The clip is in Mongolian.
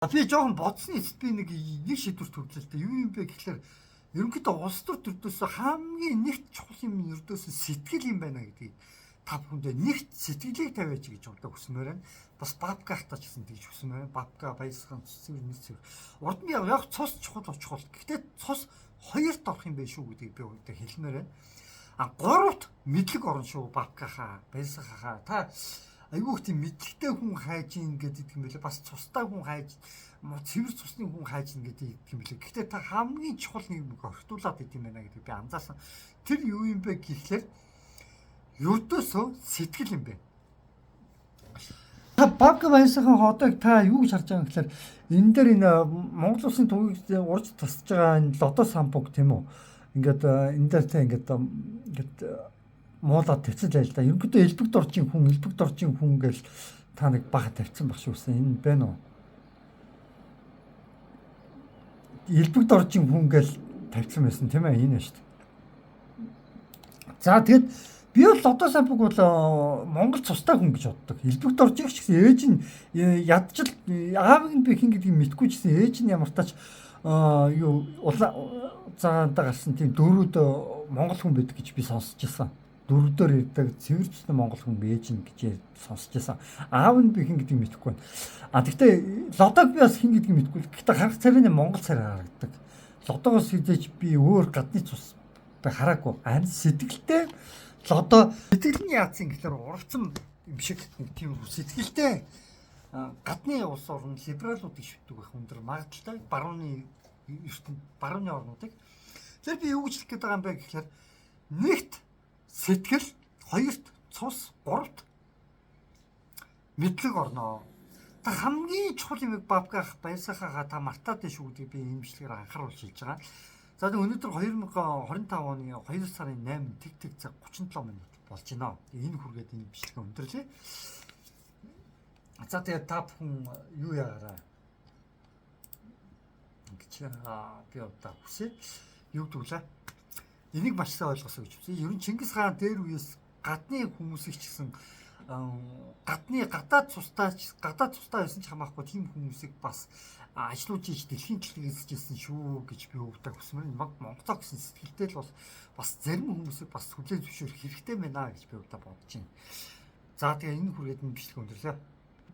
Би жоохон бодсны эцэст би нэг шийдвэр төрүүлээ л дээ. Юу юм бэ гэхээр ерөнхийдөө улс төр төрдөөс хамгийн нэгт чухал юм ердөөсөө сэтгэл юм байна гэдгийг та бүхэндээ нэгт сэтгэлийг тавиач гэж одоо хүсмээр байна. Бас бабкахтаа ч гэсэн тэгж хүсмээр байна. Бабка баясган цэвэр нэг цэвэр. Урд нь яг цус чухал чухал. Гэхдээ цус хоёрт орох юм байх шүү гэдгийг би өөртөө хэлмээр байна. А гуравт мэдлэг орно шүү бабкахаа баясгахаа. Та айгүй их тийм мэдлэгтэй хүн хайж ийн гэдэг юм билээ. Бас цустай хүн хайж, цэвэр цусны хүн хайж ийн гэдэг юм билээ. Гэхдээ та хамгийн чухал нэг орхитуулаад идэм байна гэдэг би анзаарсан. Тэр юу юм бэ гэхлээр ердөөсөө сэтгэл юм бэ. Та бабка баясгахан хоодыг та юу гэж харж байгаа юм гэхлээр энэ дээр энэ Монгол улсын төвийг урж тасж байгаа энэ лото сампуг тийм үү. Ингээд энэ дээр та ингээд муулаад тавьсан л да. Ерөнхийдөө элбэг доржийн хүн гэж та нэг бага тавьсан баг шүүсэн. Энэ байна уу? Элбэг доржийн хүн гэж тавьсан байсан тийм ээ. Энэ шүү дээ. За тэгэд би бол одоо сампуг бол Монгол цустай хүн гэж боддог. Элбэг доржийн ч гэсэн ээж нь ядчил аавыг нь би хин гэдгийг мэдгүй ч гэсэн ээж нь ямар тач юу цагаантаа гарсан тийм дөрүүд Монгол хүн байдаг гэж би сонсч байсан. Дөрөвдөр ирдэг цэвэр цусны Монгол хүн ээж нь гэж сонсч байсан. Аав нь би хин гэдгийг мэдэхгүй байна. А тэгтээ лодог би бас хин гэдгийг мэдэхгүй. Гэхдээ харах царайны Монгол царай харагддаг. Лодогоос хизээч би өөр гадны цус би хараагүй. Харин сэтгэлтэй лодо сэтгэл нь яатсан гэхээр уралцсан юм шиг нэг тийм сэтгэлтэй гадны улс орн либералуудыг шүтдэг байх өндөр магадaltaй барууны орнуудыг. Тэр би юу гэж хэлэх гээд байгаа юм бэ гэхээр нэгт сэтгэл, хоёрт цус, гуравт мэдлэг орноо. Та хамгийн чухал юм бабках баясгахаа та мартаад байна шүү гэдгийг би имжлэгээр анхааруулж хэлж байгаа. За өнөөдөр 2025 оны 2 сарын 8 тэг цаг 37 минут болж байна. Энэ хүргээд энэ бичлэгээ өндөрлөө. За тэгээ та бүхэн юу яараа гэж би одоо хүсээ. Юу гэвэл энийг маш сайн ойлгосоо гэж үзье. Ер нь Чингис хаан дээр үеэс гадны хүмүүсийг ч гэсэн гадаад цустай байсан ч хамаахгүй тийм хүмүүсийг бас ажлуулж иж дэлхийн төлөвлөгөөс хийсэн шүү гэж би өвдөг хүсмээр Монголоо гэсэн сэтгэлтэй л бол бас зарим хүмүүсийг бас хүлээн зөвшөөрөх хэрэгтэй байна гэж би өвдөг бодож байна. За тэгээ энэ хүргээд энэ бичлэг өндөрлөө.